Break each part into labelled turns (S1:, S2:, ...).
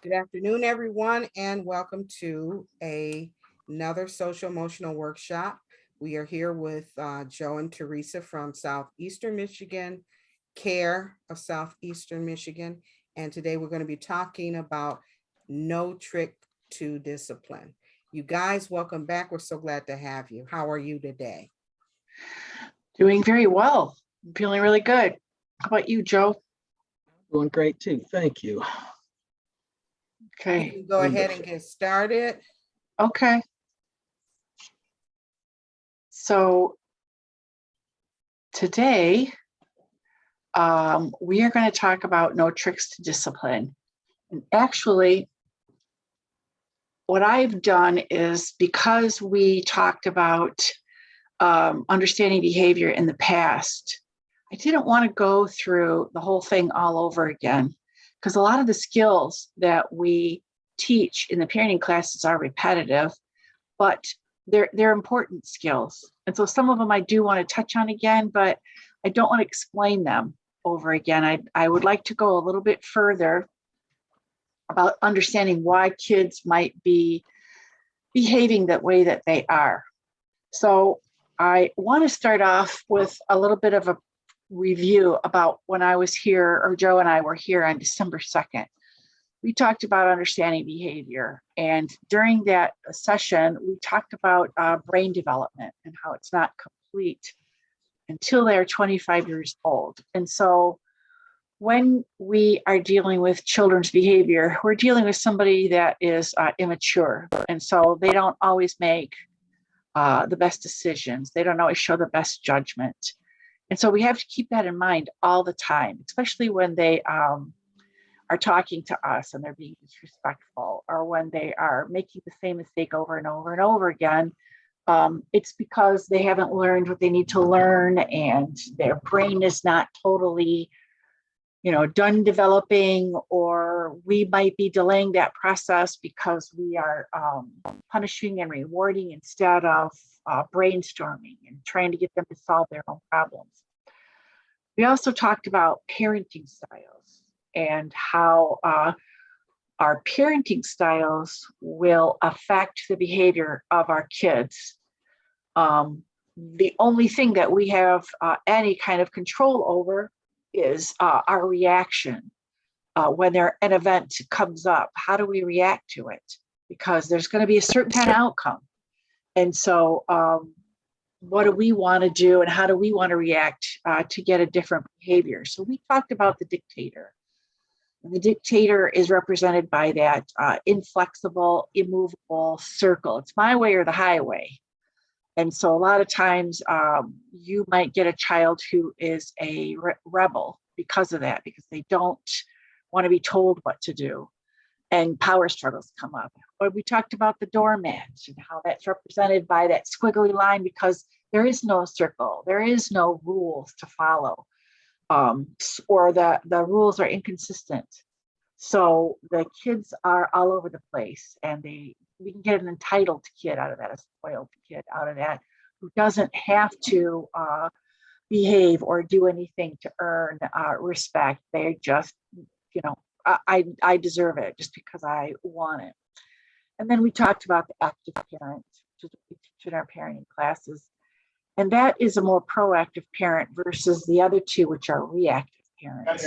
S1: Good afternoon, everyone, and welcome to another social emotional workshop. We are here with Joe and Theresa from Southeastern Michigan, CARE of Southeastern Michigan, and today we're going to be talking about no trick to discipline. You guys, welcome back. We're so glad to have you. How are you today?
S2: Doing very well. I'm feeling really good. How about you, Joe?
S3: Doing great too. Thank you.
S1: You
S2: Okay.
S1: can go ahead and get started.
S2: Okay. So today, we are going to talk about no tricks to discipline. And actually, what I've done is because we talked about understanding behavior in the past, I didn't want to go through the whole thing all over again, because a lot of the skills that we teach in the parenting classes are repetitive, but they're important skills. And so some of them I do want to touch on again, but I don't want to explain them over again. I would like to go a little bit further about understanding why kids might be behaving that way that they are. So I want to start off with a little bit of a review about when I was here, or Joe and I were here on December 2nd. We talked about understanding behavior. And during that session, we talked about brain development and how it's not complete until they're 25 years old. And so when we are dealing with children's behavior, we're dealing with somebody that is immature. And so they don't always make the best decisions. They don't always show the best judgment. And so we have to keep that in mind all the time, especially when they are talking to us and they're being disrespectful, or when they are making the same mistake over and over and over again. It's because they haven't learned what they need to learn, and their brain is not totally, done developing, or we might be delaying that process because we are punishing and rewarding instead of brainstorming and trying to get them to solve their own problems. We also talked about parenting styles and how our parenting styles will affect the behavior of our kids. The only thing that we have any kind of control over is our reaction. When an event comes up, how do we react to it? Because there's going to be a certain kind of outcome. And so what do we want to do, and how do we want to react to get a different behavior? So we talked about the dictator. And the dictator is represented by that inflexible, immovable circle. It's my way or the highway. And so a lot of times you might get a child who is a rebel because of that, because they don't want to be told what to do. And power struggles come up. Or we talked about the doormat and how that's represented by that squiggly line, because there is no circle, there is no rules to follow, or the rules are inconsistent. So the kids are all over the place, and we can get an entitled kid out of that, a spoiled kid out of that, who doesn't have to behave or do anything to earn respect. They just, I deserve it just because I want it. And then we talked about the active parent, which is what we teach in our parenting classes. And that is a more proactive parent versus the other two, which are reactive parents.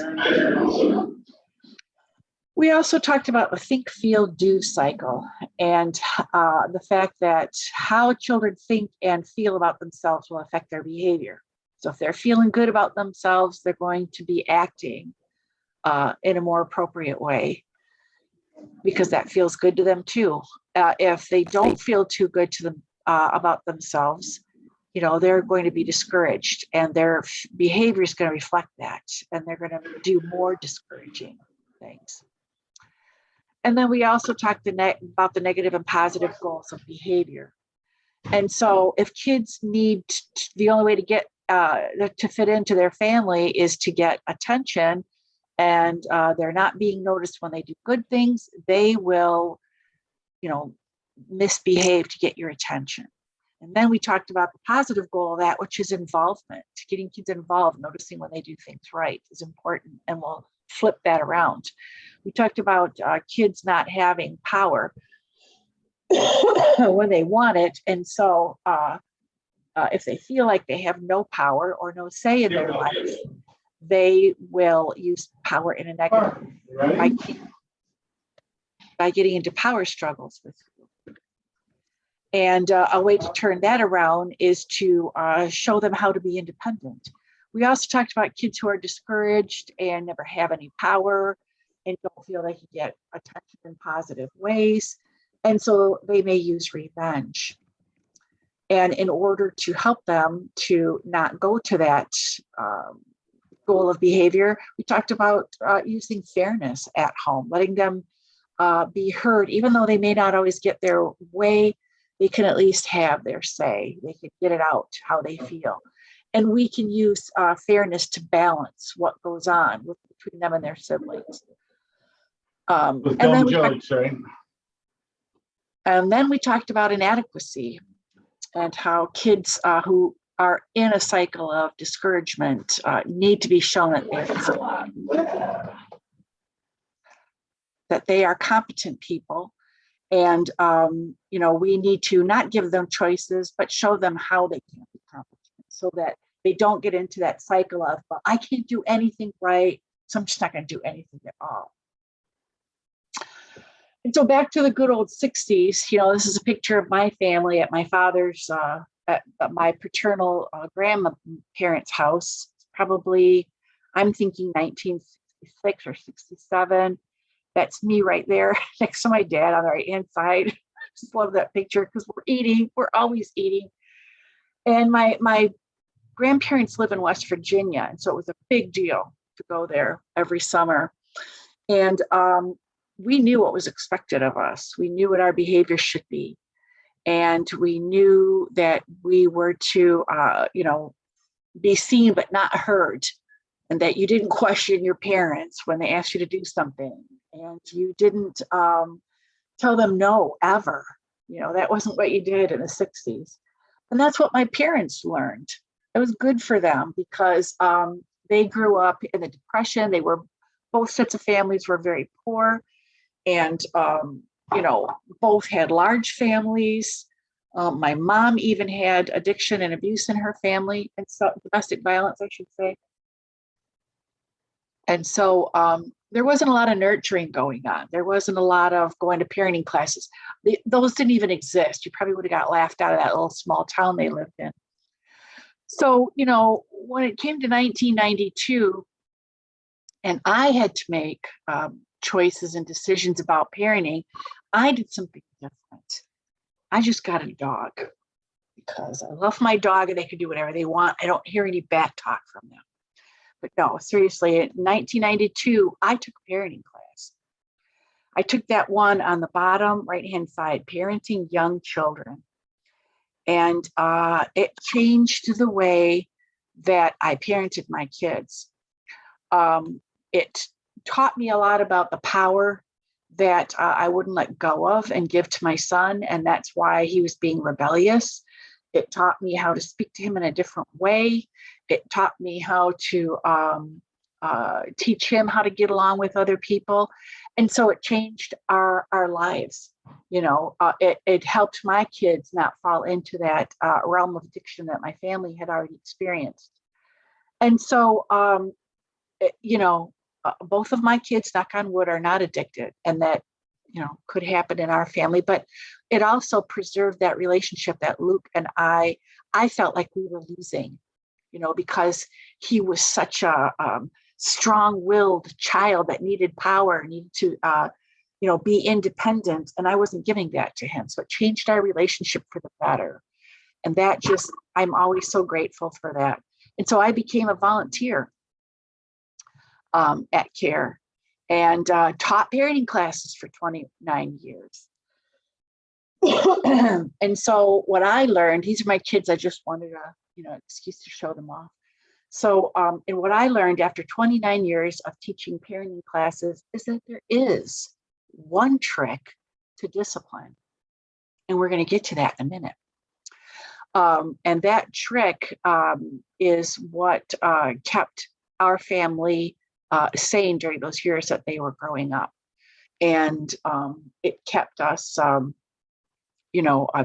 S2: We also talked about the think, feel, do cycle, and the fact that how children think and feel about themselves will affect their behavior. So if they're feeling good about themselves, they're going to be acting in a more appropriate way, because that feels good to them too. If they don't feel too good to them about themselves, they're going to be discouraged, and their behavior is going to reflect that, and they're going to do more discouraging things. And then we also talked about the negative and positive goals of behavior. And so if kids need the only way to get to fit into their family is to get attention, and they're not being noticed when they do good things, they will, misbehave to get your attention. And then we talked about the positive goal of that, which is involvement. Getting kids involved, noticing when they do things right is important, and will flip that around. We talked about kids not having power when they want it. And so if they feel like they have no power or no say in their life, they will use power in a negative way by getting into power struggles with you. And a way to turn that around is to show them how to be independent. We also talked about kids who are discouraged and never have any power and don't feel they can get attention in positive ways. And so they may use revenge. And in order to help them to not go to that goal of behavior, we talked about using fairness at home, letting them be heard. Even though they may not always get their way, they can at least have their say. They can get it out how they feel. And we can use fairness to balance what goes on between them and their siblings. And then we talked about inadequacy and how kids who are in a cycle of discouragement need to be shown that they are competent people. And, we need to not give them choices, but show them how they can be competent so that they don't get into that cycle of, well, I can't do anything right, so I'm just not going to do anything at all. And so back to the good old 60s, this is a picture of my family at my father's, at my paternal grandparents' house. Probably, I'm thinking 1966 or 67. That's me right there next to my dad on the right-hand side. I just love that picture because we're eating. We're always eating. And my grandparents live in West Virginia. And so it was a big deal to go there every summer. And we knew what was expected of us. We knew what our behavior should be. And we knew that we were to, be seen but not heard. And that you didn't question your parents when they asked you to do something. And you didn't tell them no, ever. That wasn't what you did in the 60s. And that's what my parents learned. It was good for them because they grew up in the Depression. Both sets of families were very poor. And, both had large families. My mom even had addiction and abuse in her family, and so domestic violence, I should say. And so there wasn't a lot of nurturing going on. There wasn't a lot of going to parenting classes. Those didn't even exist. You probably would have got laughed out of that little small town they lived in. So, when it came to 1992, and I had to make choices and decisions about parenting, I did something different. I just got a dog because I love my dog and they can do whatever they want. I don't hear any bad talk from them. But no, seriously, in 1992, I took a parenting class. I took that one on the bottom right-hand side, Parenting Young Children. And it changed the way that I parented my kids. It taught me a lot about the power that I wouldn't let go of and give to my son. And that's why he was being rebellious. It taught me how to speak to him in a different way. It taught me how to teach him how to get along with other people. And so it changed our lives. It helped my kids not fall into that realm of addiction that my family had already experienced. And so, both of my kids, knock on wood, are not addicted, and that, could happen in our family. But it also preserved that relationship that Luke and I felt like we were losing, because he was such a strong-willed child that needed power, needed to, be independent. And I wasn't giving that to him. So it changed our relationship for the better. And that I'm always so grateful for that. And so I became a volunteer at CARE and taught parenting classes for 29 years. And so what I learned, these are my kids, I just wanted excuse to show them off. So, and what I learned after 29 years of teaching parenting classes is that there is one trick to discipline. And we're going to get to that in a minute. And that trick is what kept our family saying during those years that they were growing up. And it kept us,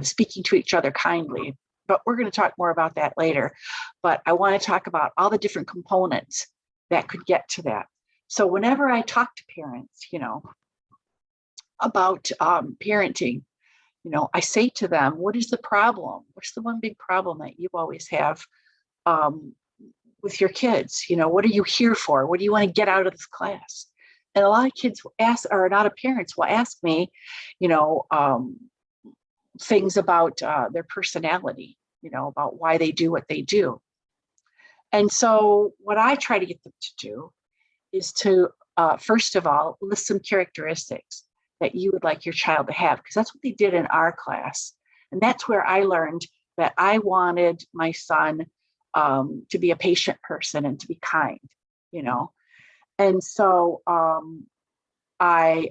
S2: speaking to each other kindly. But we're going to talk more about that later. But I want to talk about all the different components that could get to that. So whenever I talk to parents, about parenting, I say to them, what is the problem? What's the one big problem that you always have with your kids? What are you here for? What do you want to get out of this class? And a lot of kids will ask, or a lot of parents will ask me, things about their personality, about why they do what they do. And so what I try to get them to do is to, first of all, list some characteristics that you would like your child to have, because that's what they did in our class. And that's where I learned that I wanted my son to be a patient person and to be kind, And so I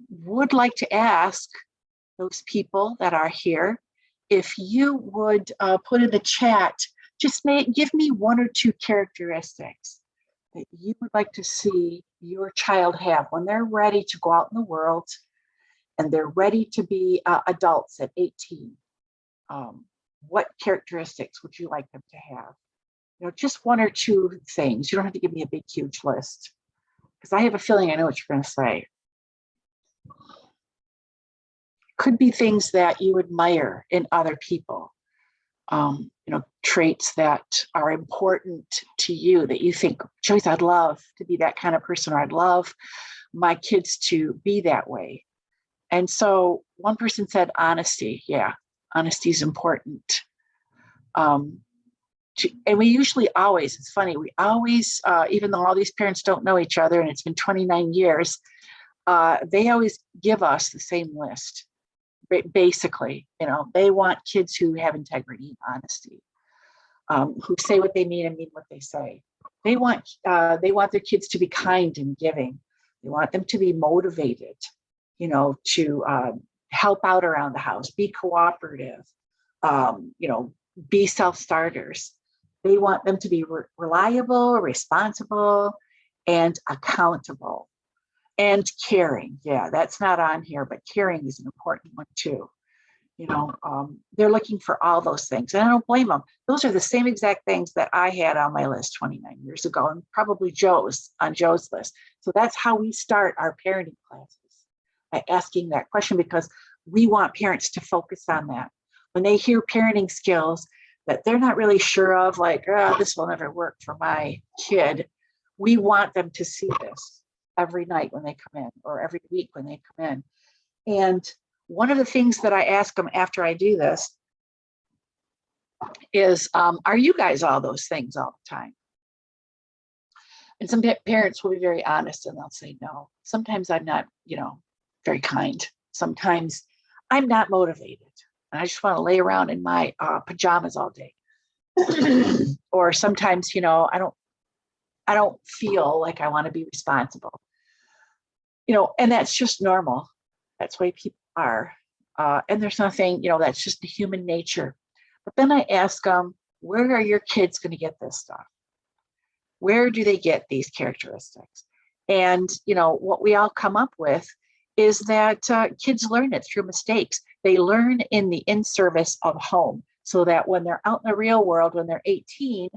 S2: would like to ask those people that are here, if you would put in the chat, just give me one or two characteristics that you would like to see your child have when they're ready to go out in the world and they're ready to be adults at 18. What characteristics would you like them to have? Just one or two things. You don't have to give me a big, huge list, because I have a feeling I know what you're going to say. Could be things that you admire in other people, traits that are important to you that you think, Joyce, I'd love to be that kind of person, or I'd love my kids to be that way. And so one person said honesty. Yeah, honesty is important. And we usually always, it's funny, we always, even though all these parents don't know each other and it's been 29 years, they always give us the same list. Basically, they want kids who have integrity and honesty, who say what they mean and mean what they say. They want their kids to be kind and giving. They want them to be motivated, to help out around the house, be cooperative, be self-starters. They want them to be reliable, responsible, and accountable. And caring. Yeah, that's not on here, but caring is an important one too. They're looking for all those things. And I don't blame them. Those are the same exact things that I had on my list 29 years ago, and probably on Joe's list. So that's how we start our parenting classes, by asking that question, because we want parents to focus on that. When they hear parenting skills that they're not really sure of, like, this will never work for my kid, we want them to see this every night when they come in, or every week when they come in. And one of the things that I ask them after I do this is, are you guys all those things all the time? And some parents will be very honest and they'll say no. Sometimes I'm not, very kind. Sometimes I'm not motivated and I just want to lay around in my pajamas all day. Or sometimes, I don't feel like I want to be responsible, and that's just normal. That's the way people are. And there's nothing, that's just the human nature. But then I ask them, where are your kids going to get this stuff? Where do they get these characteristics? And, what we all come up with is that kids learn it through mistakes. They learn in the in-service of home, so that when they're out in the real world, when they're 18,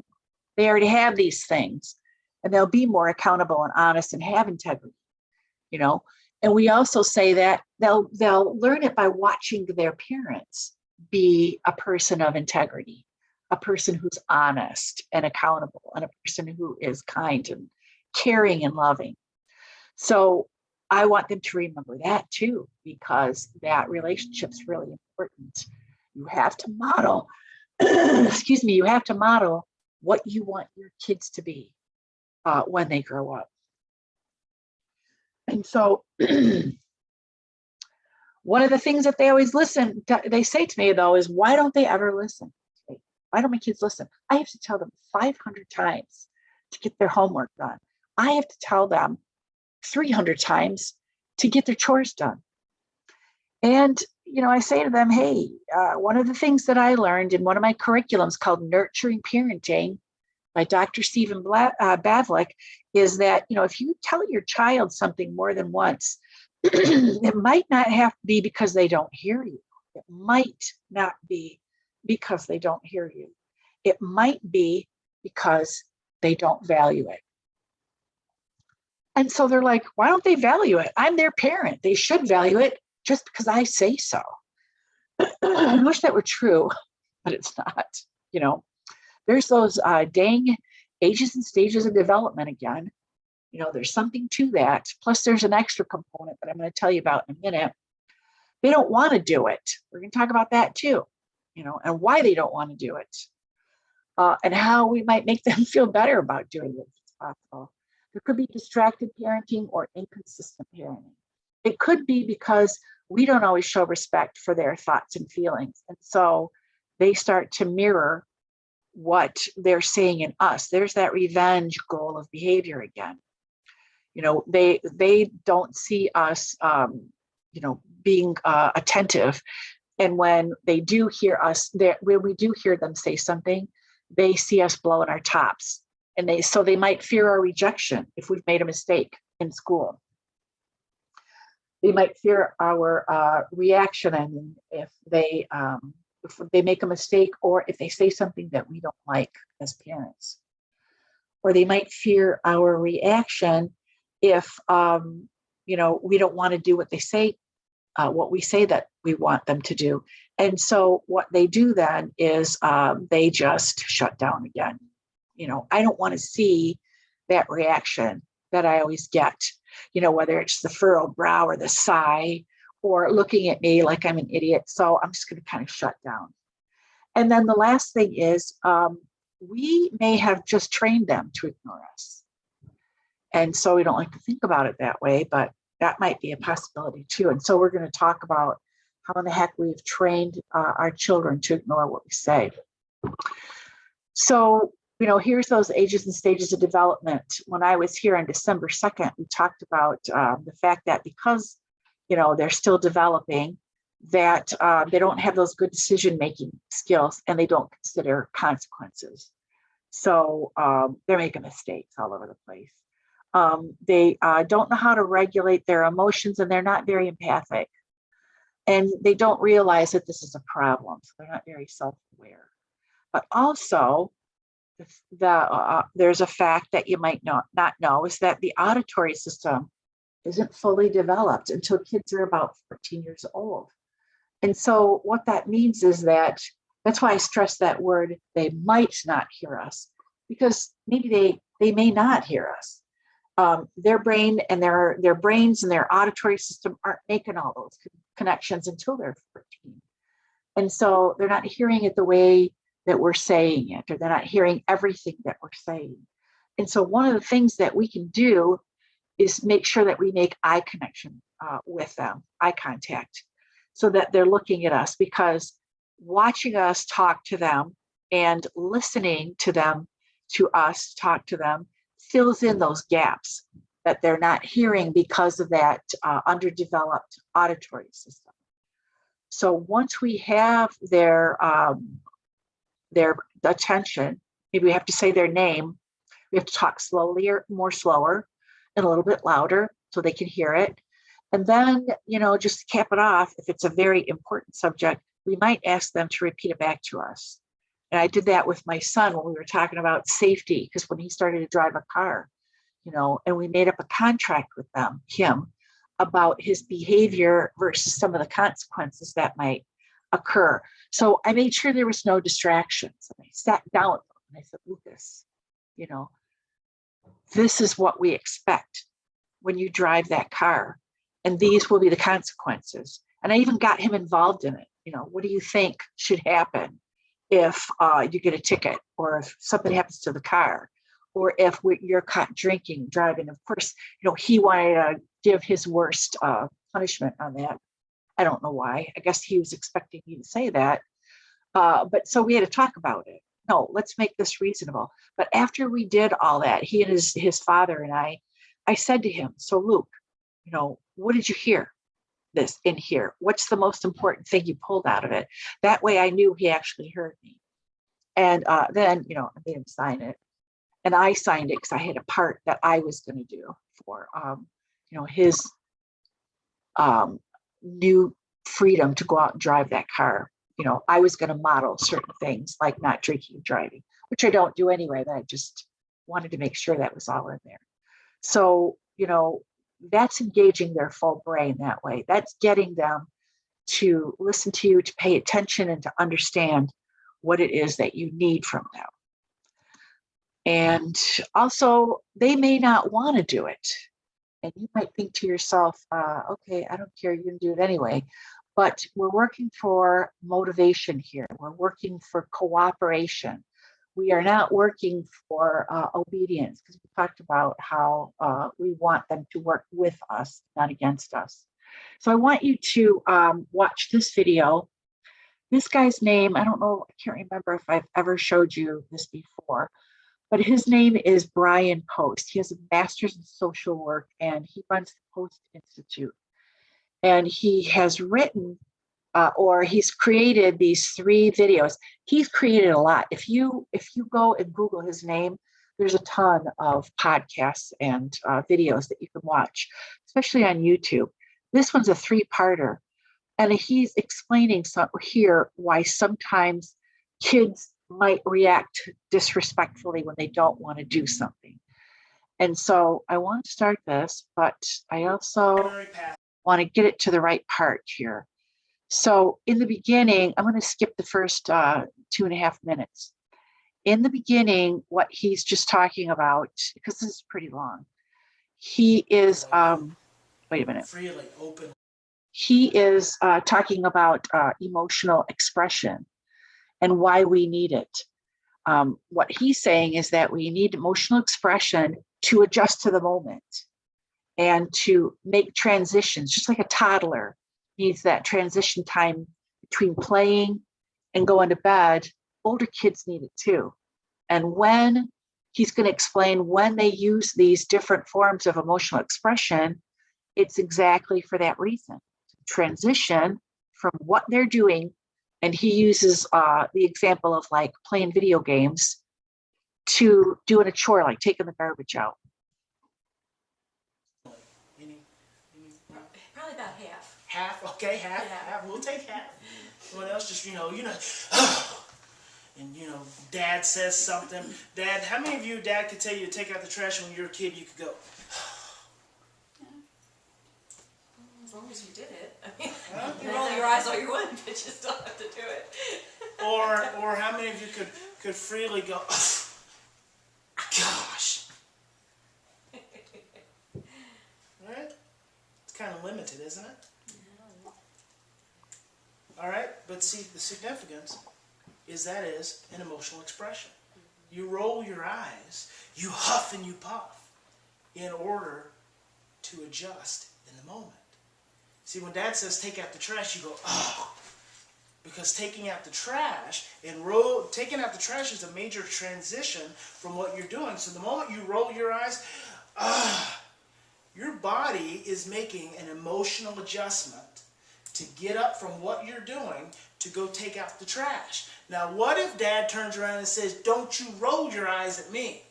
S2: they already have these things. And they'll be more accountable and honest and have integrity, And we also say that they'll learn it by watching their parents be a person of integrity, a person who's honest and accountable, and a person who is kind and caring and loving. So I want them to remember that too, because that relationship's really important. You have to model, you have to model what you want your kids to be when they grow up. And so one of the things that they always they say to me though, is why don't they ever listen? Why don't my kids listen? I have to tell them 500 times to get their homework done. I have to tell them 300 times to get their chores done. And, I say to them, hey, one of the things that I learned in one of my curriculums called Nurturing Parenting by Dr. Stephen Bavlik is that, if you tell your child something more than once, it might not have to be because they don't hear you. It might not be because they don't hear you. It might be because they don't value it. And so they're like, why don't they value it? I'm their parent. They should value it just because I say so. I wish that were true, but it's not. There's those dang ages and stages of development again. There's something to that. Plus, there's an extra component that I'm going to tell you about in a minute. They don't want to do it. We're going to talk about that too, and why they don't want to do it, and how we might make them feel better about doing it if it's possible. There could be distracted parenting or inconsistent parenting. It could be because we don't always show respect for their thoughts and feelings. And so they start to mirror what they're saying in us. There's that revenge goal of behavior again. They don't see us, being attentive. And when they do hear us, when we do hear them say something, they see us blowing our tops. And they might fear our rejection if we've made a mistake in school. They might fear our reaction, and if they make a mistake, or if they say something that we don't like as parents. Or they might fear our reaction if we don't want to do what they say, what we say that we want them to do. And so what they do then is they just shut down again. I don't want to see that reaction that I always get, whether it's the furrowed brow or the sigh or looking at me like I'm an idiot. So I'm just going to kind of shut down. And then the last thing is we may have just trained them to ignore us. And so we don't like to think about it that way, but that might be a possibility too. And so we're going to talk about how in the heck we've trained our children to ignore what we say. So, here's those ages and stages of development. When I was here on December 2nd, we talked about the fact that because, they're still developing, that they don't have those good decision-making skills and they don't consider consequences. So they're making mistakes all over the place. They don't know how to regulate their emotions, and they're not very empathic. And they don't realize that this is a problem. So they're not very self-aware. But also, there's a fact that you might not know is that the auditory system isn't fully developed until kids are about 14 years old. And so what that means is that's why I stress that word, they might not hear us, because maybe they may not hear us. Their brain and their brains and their auditory system aren't making all those connections until they're 14. And so they're not hearing it the way that we're saying it, or they're not hearing everything that we're saying. And so one of the things that we can do is make sure that we make eye connection with them, eye contact, so that they're looking at us, because watching us talk to them and listening to them, to us talk to them, fills in those gaps that they're not hearing because of that underdeveloped auditory system. So once we have their attention, maybe we have to say their name, we have to talk slowly or more slower and a little bit louder so they can hear it. And then, just to cap it off, if it's a very important subject, we might ask them to repeat it back to us. And I did that with my son when we were talking about safety, because when he started to drive a car, and we made up a contract with him about his behavior versus some of the consequences that might occur. So I made sure there was no distractions. And I sat down with him and I said, Lucas, this is what we expect when you drive that car. And these will be the consequences. And I even got him involved in it. What do you think should happen if you get a ticket, or if something happens to the car, or if you're caught drinking, driving? Of course, he wanted to give his worst punishment on that. I don't know why. I guess he was expecting me to say that. But so we had to talk about it. No, let's make this reasonable. But after we did all that, he and his father and I said to him, so Luke, what did you hear in here? What's the most important thing you pulled out of it? That way I knew he actually heard me. And then, I made him sign it. and I signed it because I had a part that I was going to do for, his new freedom to go out and drive that car. I was going to model certain things like not drinking and driving, which I don't do anyway, but I just wanted to make sure that was all in there. So, that's engaging their full brain that way. That's getting them to listen to you, to pay attention, and to understand what it is that you need from them. And also, they may not want to do it. And you might think to yourself, okay, I don't care, you can do it anyway. But we're working for motivation here. We're working for cooperation. We are not working for obedience, because we talked about how we want them to work with us, not against us. So I want you to watch this video. This guy's name, I don't know, I can't remember if I've ever showed you this before, but his name is Brian Post. He has a master's in social work, and he runs the Post Institute. And he has written or he's created these 3 videos. He's created a lot. If you go and Google his name, there's a ton of podcasts and videos that you can watch, especially on YouTube. This one's a 3-parter, and he's explaining here why sometimes kids might react disrespectfully when they don't want to do something. And so I want to start this, but I also want to get it to the right part here. So in the beginning, I'm going to skip the first 2.5 minutes. In the beginning, what he's just talking about, because this is pretty long, he is, wait a minute.
S4: Freely, open.
S2: He is talking about emotional expression and why we need it. What he's saying is that we need emotional expression to adjust to the moment and to make transitions, just like a toddler needs that transition time between playing and going to bed. Older kids need it too. And when he's going to explain when they use these different forms of emotional expression, it's exactly for that reason. Transition from what they're doing. And he uses the example of like playing video games to doing a chore, like taking the garbage out.
S5: Probably about half.
S4: Half, okay, half,
S5: Yeah.
S4: half. We'll take half. Someone else just, and Dad says something. Dad, how many of you, Dad could tell you to take out the trash when you were a kid? You could go.
S5: As long as you did it. I mean, you roll your eyes all you want, but you still have to do it.
S4: Or how many of you could freely go, oh, gosh. Right? It's kind of limited, isn't it? All right, but see, the significance is that is an emotional expression. You roll your eyes, you huff and you puff in order to adjust in the moment. See, when Dad says take out the trash, you go, oh, because taking out the trash taking out the trash is a major transition from what you're doing. So the moment you roll your eyes, your body is making an emotional adjustment to get up from what you're doing to go take out the trash. Now, what if Dad turns around and says, don't you roll your eyes at me.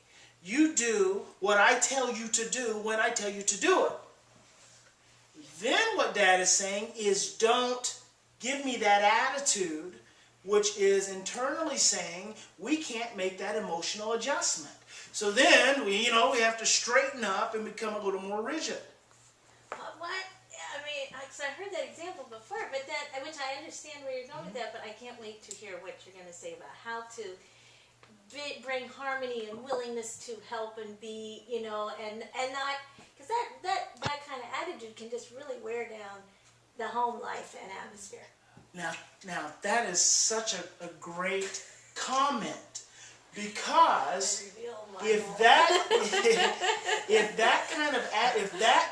S4: You do what I tell you to do when I tell you to do it. Then what Dad is saying is, don't give me that attitude, which is internally saying we can't make that emotional adjustment. So then we have to straighten up and become a little more rigid.
S5: What? I mean, because I heard that example before, but which I understand where you're going with that, but I can't wait to hear what you're going to say about how to bring harmony and willingness to help and be, and not, because that kind of attitude can just really wear down the home life and atmosphere.
S4: Now that is such a great comment, because if that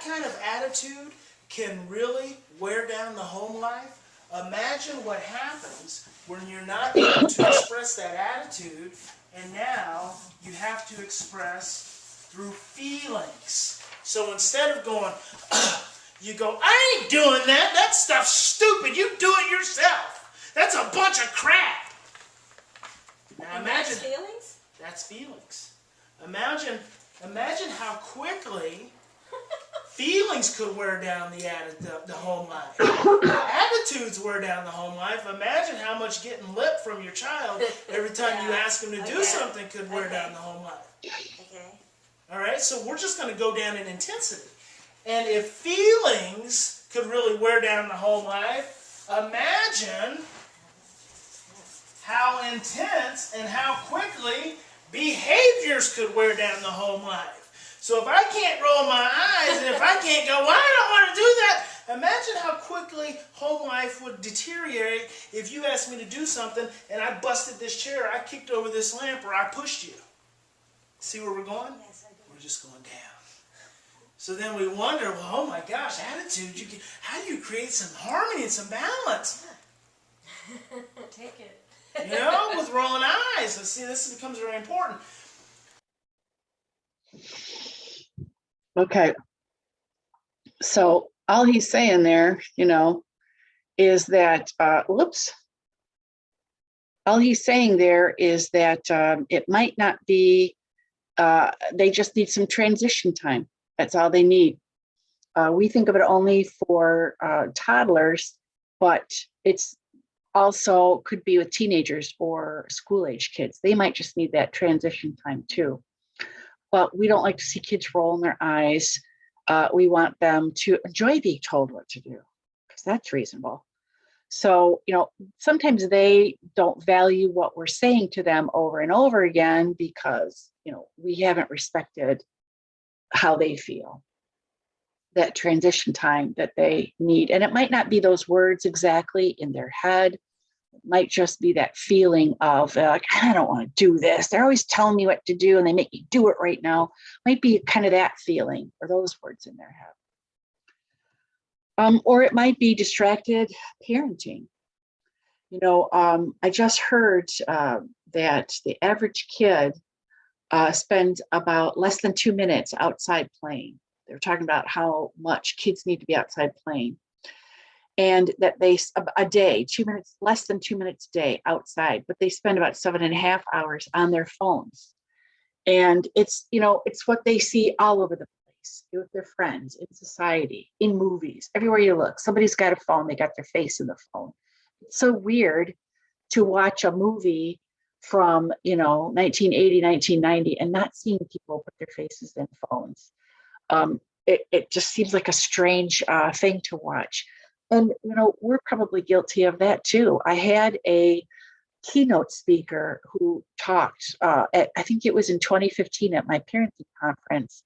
S4: kind of attitude can really wear down the home life, imagine what happens when you're not able to express that attitude, and now you have to express through feelings. So instead of going, you go, I ain't doing that. That stuff's stupid. You do it yourself. That's a bunch of crap. Now
S5: And
S4: imagine.
S5: that's feelings?
S4: That's feelings. Imagine how quickly feelings could wear down the home life. Attitudes wear down the home life. Imagine how much getting lip from your child every time you ask them to do something could wear down the home life.
S5: Okay.
S4: All right, so we're just going to go down in intensity. And if feelings could really wear down the home life, imagine how intense and how quickly behaviors could wear down the home life. So if I can't roll my eyes and if I can't go, well, I don't want to do that, imagine how quickly home life would deteriorate if you asked me to do something and I busted this chair, I kicked over this lamp, or I pushed you. See where we're going?
S5: Yes, I do.
S4: We're just going down. So then we wonder, well, oh my gosh, attitude, how do you create some harmony and some balance?
S5: Take it.
S4: You know, with rolling eyes. So see, this becomes very important.
S2: Okay. So all he's saying there, is that, all he's saying there is that it might not be, they just need some transition time. That's all they need. We think of it only for toddlers, but it's also could be with teenagers or school-age kids. They might just need that transition time too. But we don't like to see kids roll in their eyes. We want them to enjoy being told what to do, because that's reasonable. So, sometimes they don't value what we're saying to them over and over again because, we haven't respected how they feel, that transition time that they need. And it might not be those words exactly in their head. It might just be that feeling of like, I don't want to do this. They're always telling me what to do and they make me do it right now. Might be kind of that feeling or those words in their head. Or it might be distracted parenting. I just heard that the average kid spends about less than 2 minutes outside playing. They're talking about how much kids need to be outside playing. And that they, a day, 2 minutes, less than 2 minutes a day outside, but they spend about 7.5 hours on their phones. And it's what they see all over the place, with their friends, in society, in movies, everywhere you look. Somebody's got a phone, they got their face in the phone. It's so weird to watch a movie from, 1980, 1990 and not seeing people put their faces in phones. It just seems like a strange thing to watch. And, we're probably guilty of that too. I had a keynote speaker who talked, I think it was in 2015 at my parenting conference,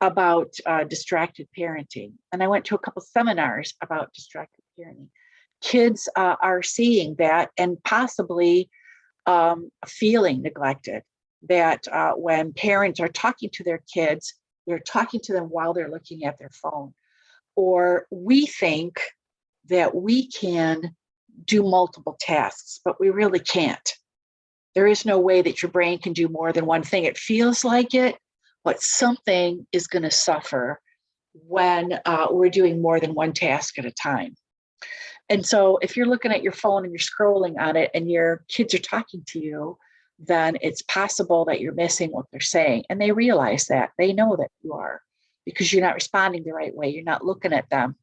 S2: about distracted parenting. And I went to a couple seminars about distracted parenting. Kids are seeing that and possibly feeling neglected, that when parents are talking to their kids, they're talking to them while they're looking at their phone. Or we think that we can do multiple tasks, but we really can't. There is no way that your brain can do more than one thing. It feels like it, but something is going to suffer when we're doing more than one task at a time. And so if you're looking at your phone and you're scrolling on it and your kids are talking to you, then it's possible that you're missing what they're saying. And they realize that. They know that you are, because you're not responding the right way. You're not looking at them.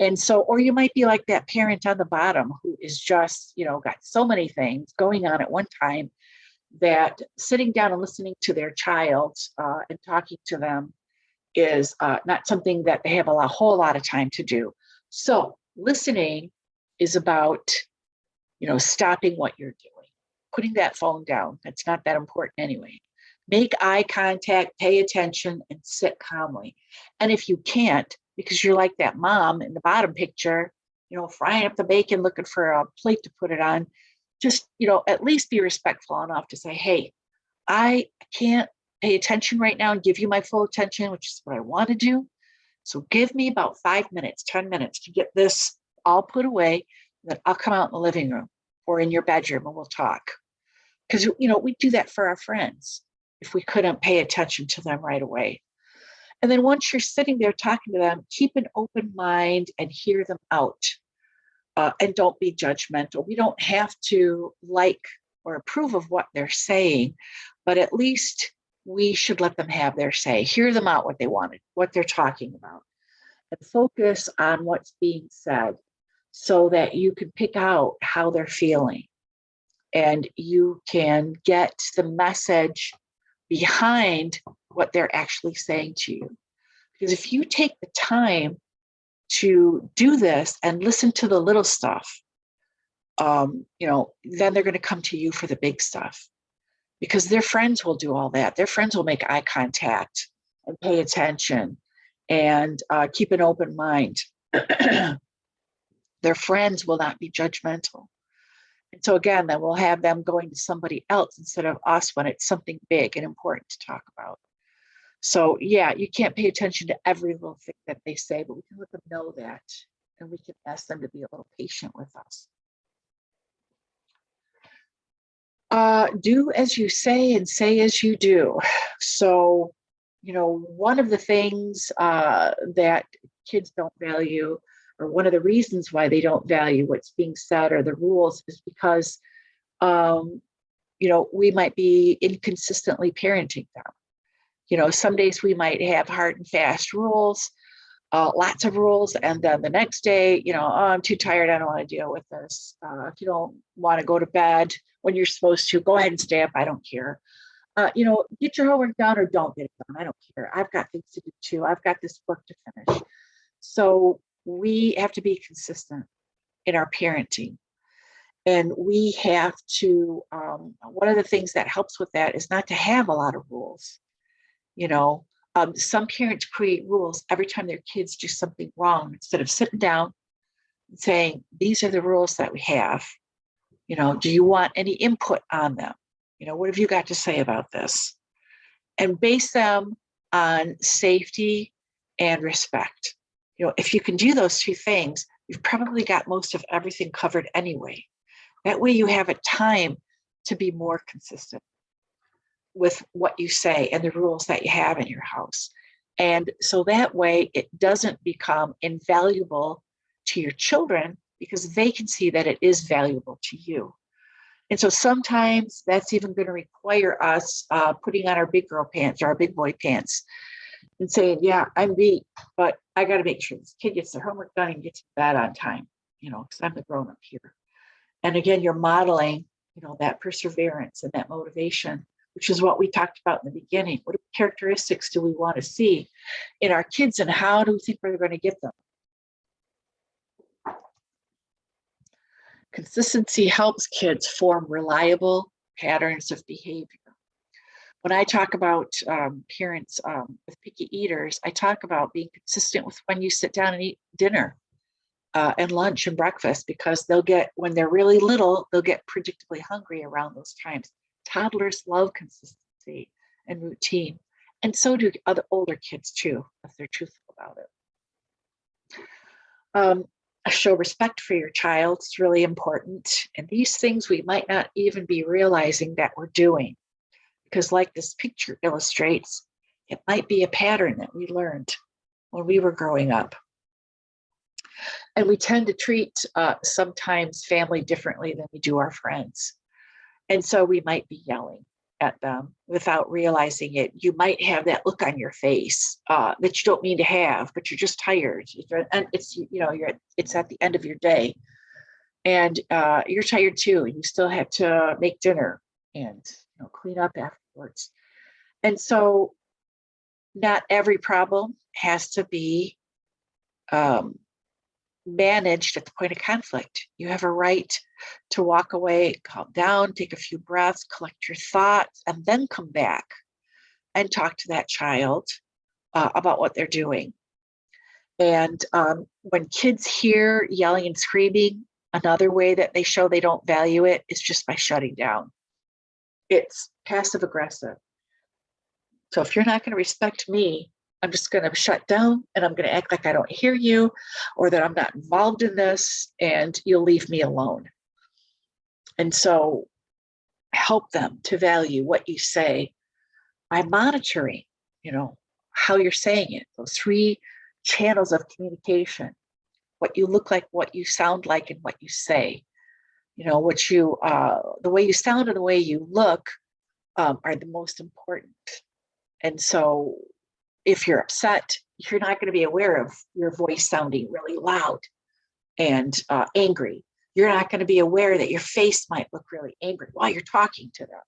S2: And so, or you might be like that parent on the bottom who is just, got so many things going on at one time that sitting down and listening to their child and talking to them is not something that they have a whole lot of time to do. So listening is about, stopping what you're doing, putting that phone down. That's not that important anyway. Make eye contact, pay attention, and sit calmly. And if you can't, because you're like that mom in the bottom picture, frying up the bacon, looking for a plate to put it on, just, at least be respectful enough to say, hey, I can't pay attention right now and give you my full attention, which is what I want to do. So give me about 5 minutes, 10 minutes to get this all put away. Then I'll come out in the living room or in your bedroom and we'll talk. Because, we do that for our friends if we couldn't pay attention to them right away. And then once you're sitting there talking to them, keep an open mind and hear them out. And don't be judgmental. We don't have to like or approve of what they're saying, but at least, we should let them have their say, hear them out what they wanted, what they're talking about, and focus on what's being said so that you can pick out how they're feeling and you can get the message behind what they're actually saying to you. Because if you take the time to do this and listen to the little stuff, then they're going to come to you for the big stuff, because their friends will do all that. Their friends will make eye contact and pay attention and keep an open mind. Their friends will not be judgmental. And so again, then we'll have them going to somebody else instead of us when it's something big and important to talk about. So yeah, you can't pay attention to every little thing that they say, but we can let them know that, and we can ask them to be a little patient with us. Do as you say and say as you do. So, one of the things that kids don't value, or one of the reasons why they don't value what's being said or the rules, is because, we might be inconsistently parenting them. Some days we might have hard and fast rules, lots of rules, and then the next day, oh, I'm too tired, I don't want to deal with this. If you don't want to go to bed when you're supposed to, go ahead and stay up, I don't care. Get your homework done or don't get it done, I don't care. I've got things to do too. I've got this book to finish. So we have to be consistent in our parenting. And we have to, one of the things that helps with that is not to have a lot of rules. Some parents create rules every time their kids do something wrong, instead of sitting down and saying, these are the rules that we have. Do you want any input on them? What have you got to say about this? And base them on safety and respect. If you can do those two things, you've probably got most of everything covered anyway. That way you have a time to be more consistent with what you say and the rules that you have in your house. And so that way it doesn't become invaluable to your children, because they can see that it is valuable to you. And so sometimes that's even going to require us putting on our big girl pants or our big boy pants and saying, yeah, I'm beat, but I got to make sure this kid gets their homework done and gets to bed on time, because I'm the grown up here. And again, you're modeling, that perseverance and that motivation, which is what we talked about in the beginning. What characteristics do we want to see in our kids, and how do we think we're going to get them? Consistency helps kids form reliable patterns of behavior. When I talk about parents with picky eaters, I talk about being consistent with when you sit down and eat dinner and lunch and breakfast, because when they're really little, they'll get predictably hungry around those times. Toddlers love consistency and routine, and so do other older kids too, if they're truthful about it. Show respect for your child. It's really important. And these things we might not even be realizing that we're doing, because like this picture illustrates, it might be a pattern that we learned when we were growing up. And we tend to treat sometimes family differently than we do our friends. And so we might be yelling at them without realizing it. You might have that look on your face that you don't mean to have, but you're just tired. And it's, it's at the end of your day, and you're tired too, and you still have to make dinner and clean up afterwards. And so not every problem has to be managed at the point of conflict. You have a right to walk away, calm down, take a few breaths, collect your thoughts, and then come back and talk to that child about what they're doing. And when kids hear yelling and screaming, another way that they show they don't value it is just by shutting down. It's passive aggressive. So if you're not going to respect me, I'm just going to shut down, and I'm going to act like I don't hear you, or that I'm not involved in this, and you'll leave me alone. And so help them to value what you say by monitoring, how you're saying it. Those 3 channels of communication: what you look like, what you sound like, and what you say. The way you sound and the way you look are the most important. And so if you're upset, you're not going to be aware of your voice sounding really loud and angry. You're not going to be aware that your face might look really angry while you're talking to them.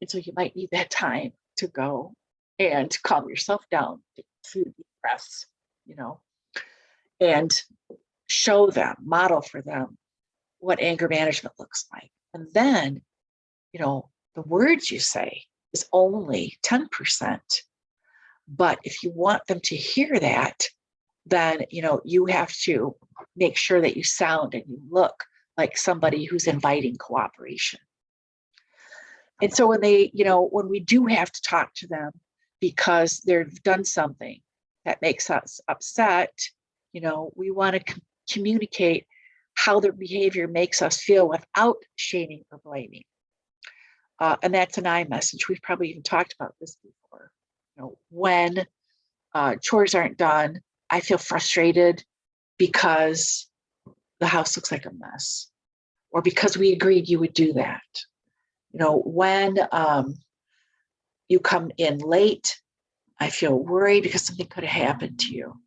S2: And so you might need that time to go and calm yourself down, take a few deep breaths, and show them, model for them what anger management looks like. And then, the words you say is only 10%. But if you want them to hear that, then, you have to make sure that you sound and you look like somebody who's inviting cooperation. And so when we do have to talk to them because they've done something that makes us upset, we want to communicate how their behavior makes us feel without shaming or blaming. And that's an I message. We've probably even talked about this before. When chores aren't done, I feel frustrated because the house looks like a mess, or because we agreed you would do that. When you come in late, I feel worried because something could have happened to you.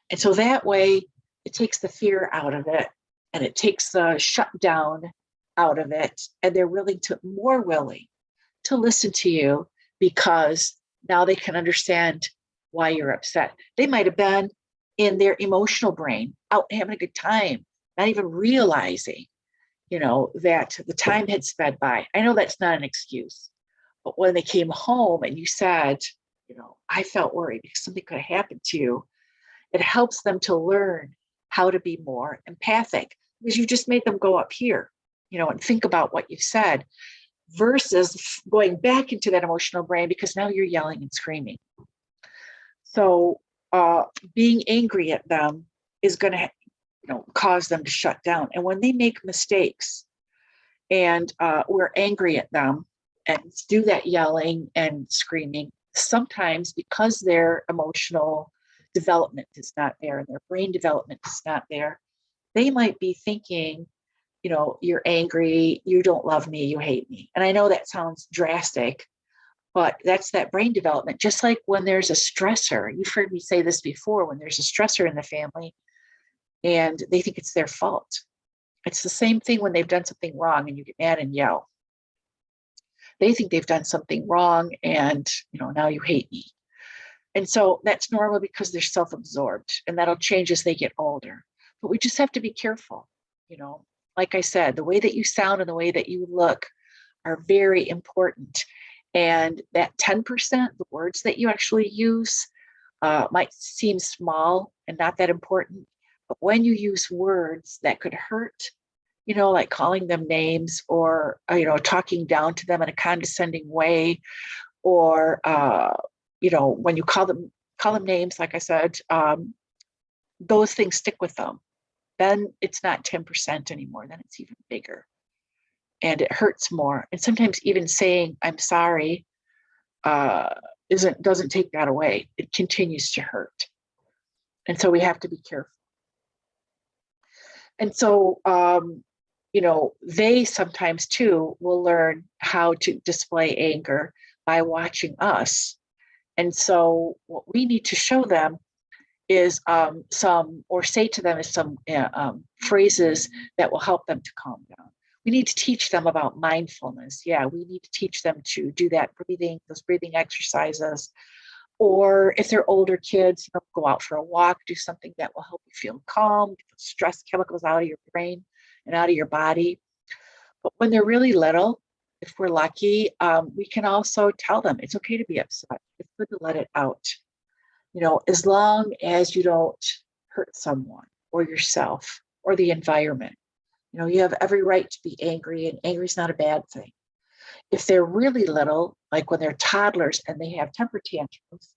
S2: And so that way it takes the fear out of it, and it takes the shutdown out of it. And they're more willing to listen to you, because now they can understand why you're upset. They might have been in their emotional brain out having a good time, not even realizing, that the time had sped by. I know that's not an excuse, but when they came home and you said, I felt worried because something could have happened to you, it helps them to learn how to be more empathic, because you just made them go up here, and think about what you've said, versus going back into that emotional brain, because now you're yelling and screaming. So being angry at them is going to cause them to shut down. And when they make mistakes and we're angry at them and do that yelling and screaming, sometimes because their emotional development is not there and their brain development is not there, they might be thinking, you're angry, you don't love me, you hate me. And I know that sounds drastic, but that's that brain development. Just like when there's a stressor, you've heard me say this before, when there's a stressor in the family and they think it's their fault. It's the same thing when they've done something wrong and you get mad and yell. They think they've done something wrong and, now you hate me. And so that's normal because they're self-absorbed, and that'll change as they get older. But we just have to be careful. Like I said, the way that you sound and the way that you look are very important. And that 10%, the words that you actually use, might seem small and not that important. But when you use words that could hurt, like calling them names, or, talking down to them in a condescending way, or, when you call them names, like I said, those things stick with them. Then it's not 10% anymore. Then it's even bigger. And it hurts more. And sometimes even saying, I'm sorry, doesn't take that away. It continues to hurt. And so we have to be careful. And so, they sometimes too will learn how to display anger by watching us. And so what we need to show them is say to them is some phrases that will help them to calm down. We need to teach them about mindfulness. Yeah, we need to teach them to do those breathing exercises. Or if they're older kids, go out for a walk, do something that will help you feel calm, get the stress chemicals out of your brain and out of your body. But when they're really little, if we're lucky, we can also tell them it's okay to be upset. It's good to let it out. As long as you don't hurt someone or yourself or the environment. You have every right to be angry, and angry is not a bad thing. If they're really little, like when they're toddlers and they have temper tantrums,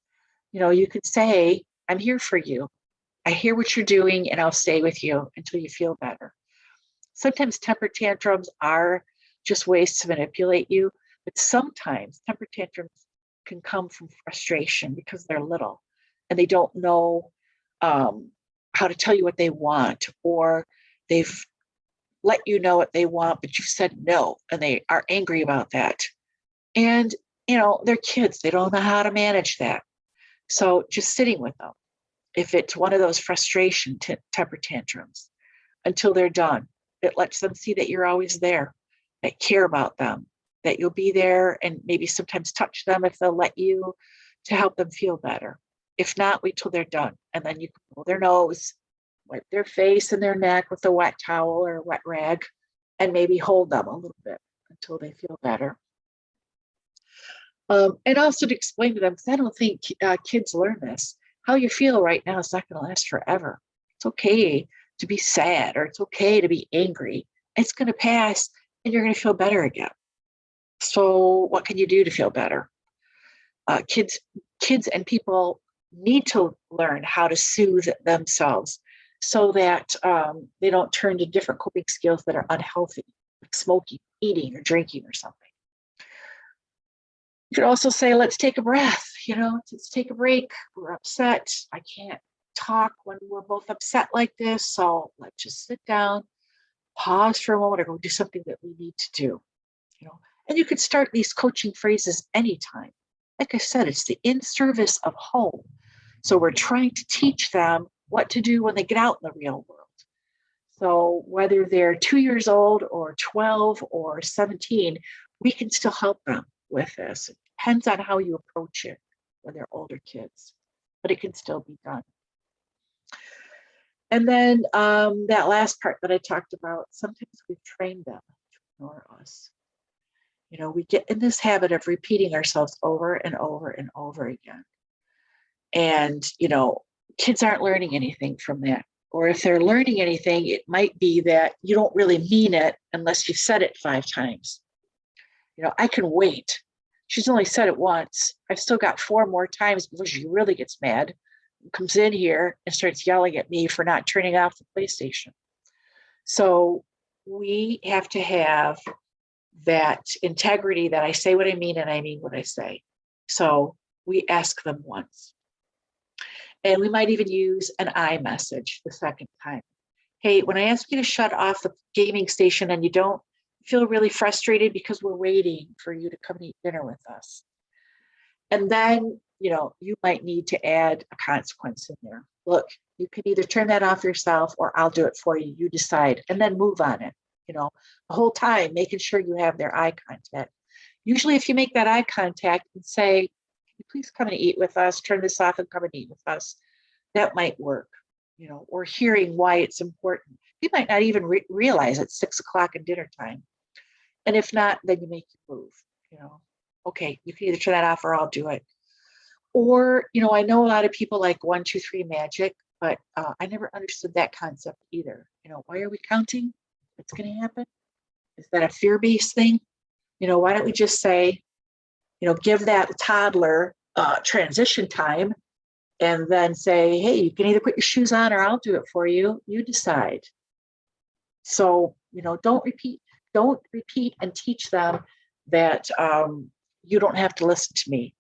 S2: you could say, I'm here for you. I hear what you're doing, and I'll stay with you until you feel better. Sometimes temper tantrums are just ways to manipulate you, but sometimes temper tantrums can come from frustration because they're little and they don't know how to tell you what they want, or they've let you know what they want, but you said no, and they are angry about that. And they're kids. They don't know how to manage that. So just sitting with them, if it's one of those frustration temper tantrums, until they're done, it lets them see that you're always there, that care about them, that you'll be there and maybe sometimes touch them if they'll let you, to help them feel better. If not, wait till they're done. And then you can blow their nose, wipe their face and their neck with a wet towel or a wet rag, and maybe hold them a little bit until they feel better. And also to explain to them, because I don't think kids learn this, how you feel right now is not going to last forever. It's okay to be sad, or it's okay to be angry. It's going to pass and you're going to feel better again. So what can you do to feel better? Kids and people need to learn how to soothe themselves so that they don't turn to different coping skills that are unhealthy, like smoking, eating, or drinking or something. You could also say, let's take a breath, let's take a break. We're upset. I can't talk when we're both upset like this. So let's just sit down, pause for a moment, or go do something that we need to do. And you could start these coaching phrases anytime. Like I said, it's the in service of home. So we're trying to teach them what to do when they get out in the real world. So whether they're 2 years old or 12 or 17, we can still help them with this. It depends on how you approach it when they're older kids, but it can still be done. And then that last part that I talked about, sometimes we've trained them to ignore us. We get in this habit of repeating ourselves over and over and over again. And, kids aren't learning anything from that. Or if they're learning anything, it might be that you don't really mean it unless you've said it 5 times. I can wait. She's only said it once. I've still got 4 more times before she really gets mad, comes in here and starts yelling at me for not turning off the PlayStation. So we have to have that integrity that I say what I mean and I mean what I say. So we ask them once. And we might even use an I message the second time. Hey, when I ask you to shut off the gaming station and you don't feel really frustrated because we're waiting for you to come eat dinner with us. And then, you might need to add a consequence in there. Look, you can either turn that off yourself or I'll do it for you. You decide, and then move on it. The whole time, making sure you have their eye contact. Usually if you make that eye contact and say, can you please come and eat with us, turn this off and come and eat with us, that might work, or hearing why it's important. You might not even realize it's 6 o'clock in dinner time. And if not, then you make your move, okay, you can either turn that off or I'll do it. Or, I know a lot of people like 1, 2, 3 magic, but I never understood that concept either. Why are we counting? What's going to happen? Is that a fear-based thing? Why don't we just say, give that toddler transition time and then say, hey, you can either put your shoes on or I'll do it for you. You decide. So, don't repeat and teach them that you don't have to listen to me.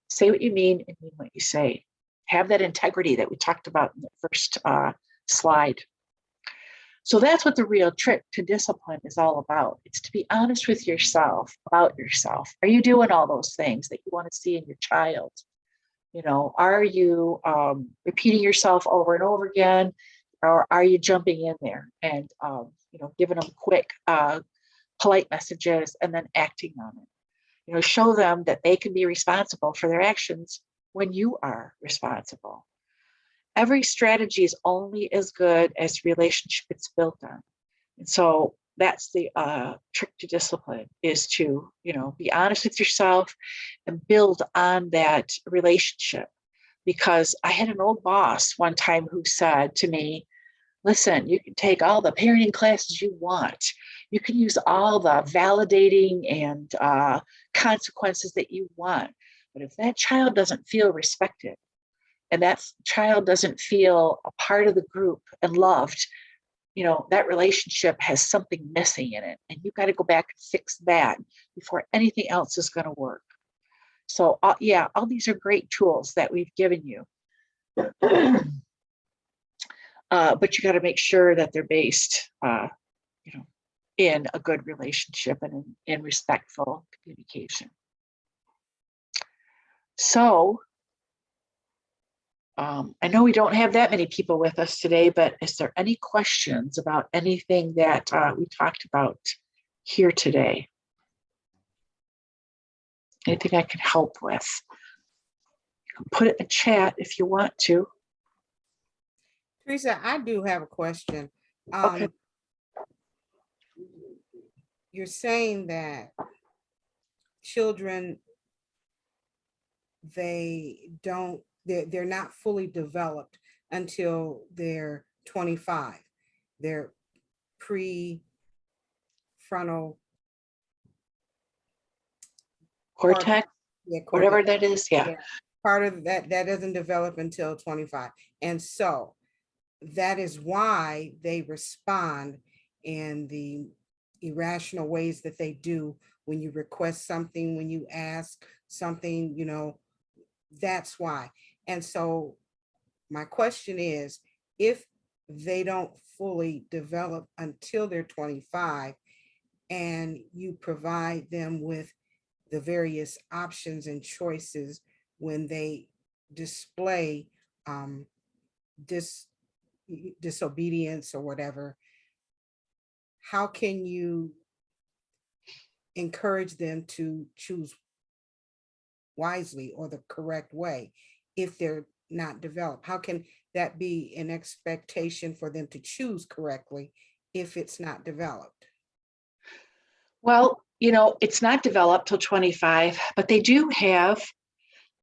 S2: Say what you mean and mean what you say. Have that integrity that we talked about in the first slide. So that's what the real trick to discipline is all about. It's to be honest with yourself about yourself. Are you doing all those things that you want to see in your child? Are you repeating yourself over and over again, or are you jumping in there and giving them quick, polite messages and then acting on it? Show them that they can be responsible for their actions when you are responsible. Every strategy is only as good as the relationship it's built on. And so that's the trick to discipline, is to, be honest with yourself and build on that relationship. Because I had an old boss one time who said to me, listen, you can take all the parenting classes you want. You can use all the validating and consequences that you want. But if that child doesn't feel respected, and that child doesn't feel a part of the group and loved, that relationship has something missing in it. And you've got to go back and fix that before anything else is going to work. So all these are great tools that we've given you. But you got to make sure that they're based, in a good relationship and in respectful communication. So I know we don't have that many people with us today, but is there any questions about anything that we talked about here today? Anything I can help with? You can put it in the chat if you want to.
S1: Theresa, I do have a question.
S2: Okay.
S1: You're saying that children, they're not fully developed until they're 25. They're prefrontal
S2: Cortex,
S1: yeah,
S2: whatever
S1: cortex.
S2: that is. Yeah.
S1: Yeah. Part of that doesn't develop until 25. And so that is why they respond in the irrational ways that they do when you request something, when you ask something, that's why. And so my question is, if they don't fully develop until they're 25 and you provide them with the various options and choices when they display dis disobedience or whatever, how can you encourage them to choose wisely or the correct way if they're not developed? How can that be an expectation for them to choose correctly if it's not developed?
S2: Well, it's not developed till 25, but they do have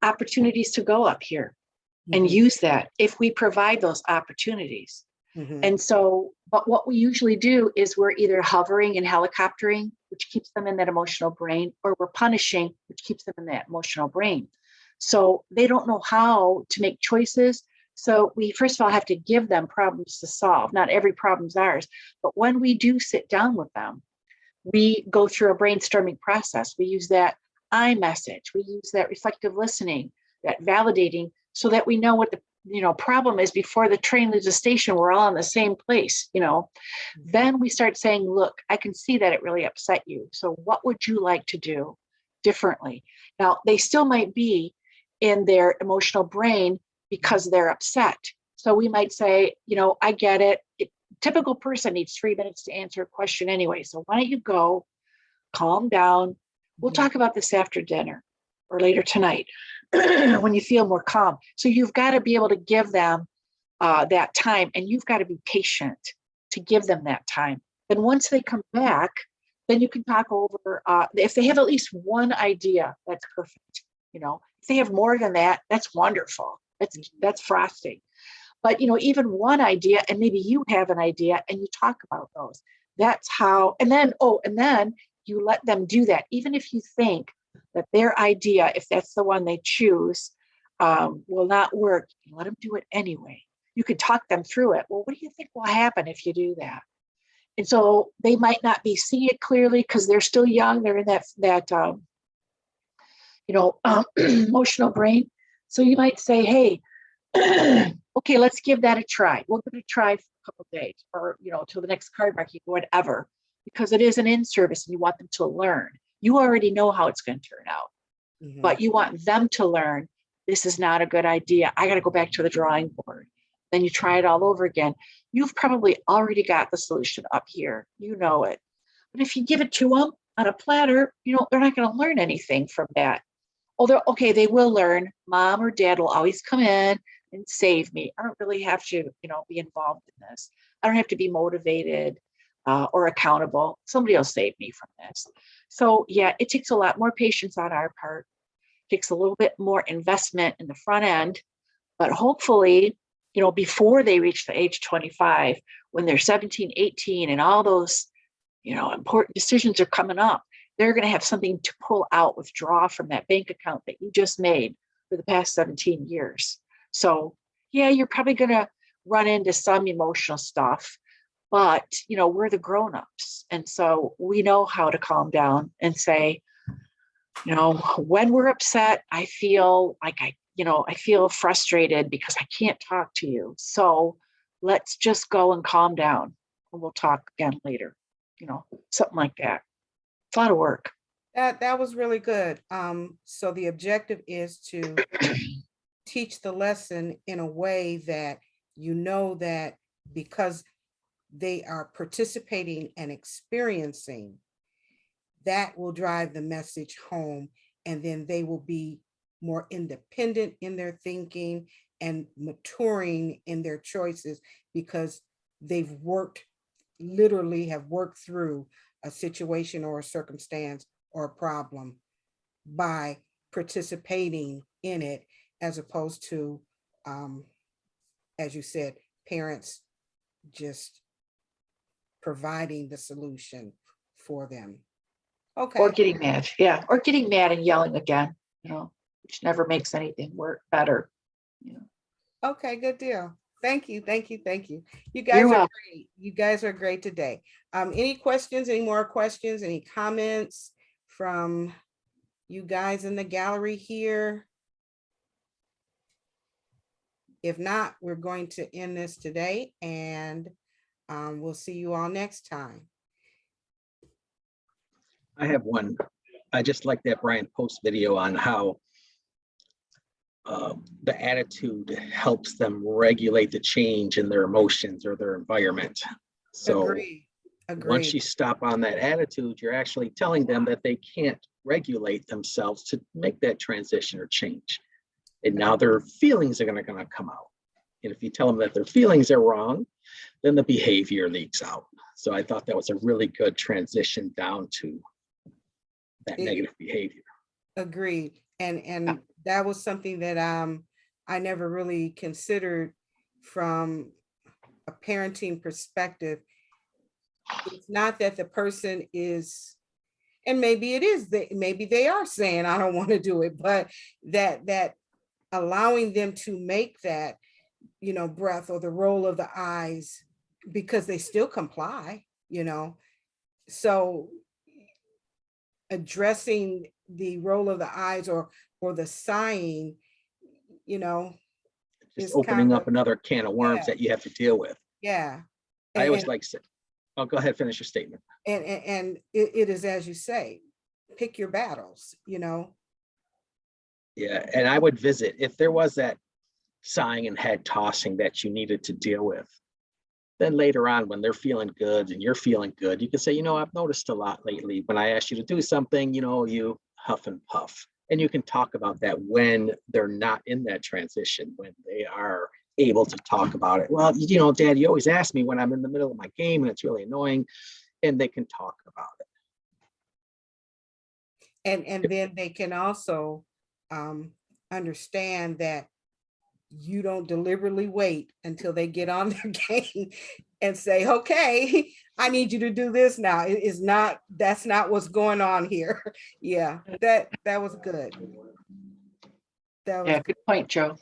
S2: opportunities to go up here and use that if we provide those opportunities. And so, but what we usually do is we're either hovering and helicoptering, which keeps them in that emotional brain, or we're punishing, which keeps them in that emotional brain. So they don't know how to make choices. So we first of all have to give them problems to solve. Not every problem's ours, but when we do sit down with them, we go through a brainstorming process. We use that I message. We use that reflective listening, that validating, so that we know what the problem is before the train leaves the station. We're all in the same place. Then we start saying, look, I can see that it really upset you. So what would you like to do differently? Now, they still might be in their emotional brain because they're upset. So we might say, I get it. Typical person needs 3 minutes to answer a question anyway. So why don't you go, calm down. We'll talk about this after dinner or later tonight when you feel more calm. So you've got to be able to give them that time, and you've got to be patient to give them that time. Then once they come back, then you can talk over, if they have at least one idea, that's perfect. If they have more than that, that's wonderful. That's frosting. But, even one idea, and maybe you have an idea and you talk about those. That's how, and then you let them do that. Even if you think that their idea, if that's the one they choose, will not work, you let them do it anyway. You could talk them through it. Well, what do you think will happen if you do that? And so they might not be seeing it clearly because they're still young. They're in that emotional brain. So you might say, hey, okay, let's give that a try. We'll give it a try for a couple of days, or till the next card market, whatever, because it is an in-service and you want them to learn. You already know how it's going to turn out, but you want them to learn this is not a good idea. I got to go back to the drawing board. Then you try it all over again. You've probably already got the solution up here. You know it. But if you give it to them on a platter, they're not going to learn anything from that. Okay, they will learn. Mom or dad will always come in and save me. I don't really have to, be involved in this. I don't have to be motivated or accountable. Somebody will save me from this. So yeah, it takes a lot more patience on our part. It takes a little bit more investment in the front end, but hopefully, before they reach the age 25, when they're 17, 18, and all those, important decisions are coming up, they're going to have something to pull out, withdraw from that bank account that you just made for the past 17 years. So yeah, you're probably going to run into some emotional stuff, but we're the grownups. And so we know how to calm down and say, when we're upset, I feel like I feel frustrated because I can't talk to you. So let's just go and calm down and we'll talk again later, something like that. It's a lot of work.
S1: That was really good. So the objective is to teach the lesson in a way that you know that because they are participating and experiencing, that will drive the message home, and then they will be more independent in their thinking and maturing in their choices because they've literally have worked through a situation or a circumstance or a problem by participating in it, as opposed to, as you said, parents just providing the solution for them. Okay.
S2: Or getting mad. Yeah. Or getting mad and yelling again, which never makes anything work better.
S1: Okay, good deal. Thank you, thank you, thank you. You guys
S2: You're
S1: are
S2: welcome.
S1: great. You guys are great today. Any questions, any more questions, any comments from you guys in the gallery here? If not, we're going to end this today, and we'll see you all next time.
S3: I have one. I just like that Brian Post video on how the attitude helps them regulate the change in their emotions or their environment. So
S1: Agree.
S3: once you stop on that attitude, you're actually telling them that they can't regulate themselves to make that transition or change. And now their feelings are going to come out. And if you tell them that their feelings are wrong, then the behavior leaks out. So I thought that was a really good transition down to that negative behavior.
S1: Agreed. And that was something that I never really considered from a parenting perspective. It's not that the person is, and maybe it is, maybe they are saying, I don't want to do it, but that allowing them to make that, breath or the roll of the eyes, because they still comply, so addressing the roll of the eyes or the sighing,
S3: Just
S1: is
S3: opening up another can of worms that you have to deal with.
S1: Yeah.
S3: I always like to say, oh, go ahead, finish your statement.
S1: And it is, as you say, pick your battles,
S3: Yeah, and I would visit if there was that sighing and head tossing that you needed to deal with. Then later on, when they're feeling good and you're feeling good, you can say, I've noticed a lot lately when I asked you to do something, you huff and puff. And you can talk about that when they're not in that transition, when they are able to talk about it. Well, Dad, you always ask me when I'm in the middle of my game and it's really annoying, and they can talk about it.
S1: and then they can also understand that you don't deliberately wait until they get on their game and say, okay, I need you to do this now. That's not what's going on here. Yeah, that was good.
S2: Good point, Joe.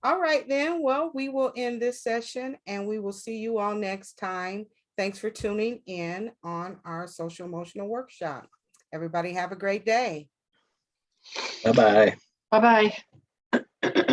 S1: All right, then. Well, we will end this session and we will see you all next time. Thanks for tuning in on our social emotional workshop. Everybody have a great day.
S3: Bye-bye.
S2: Bye-bye.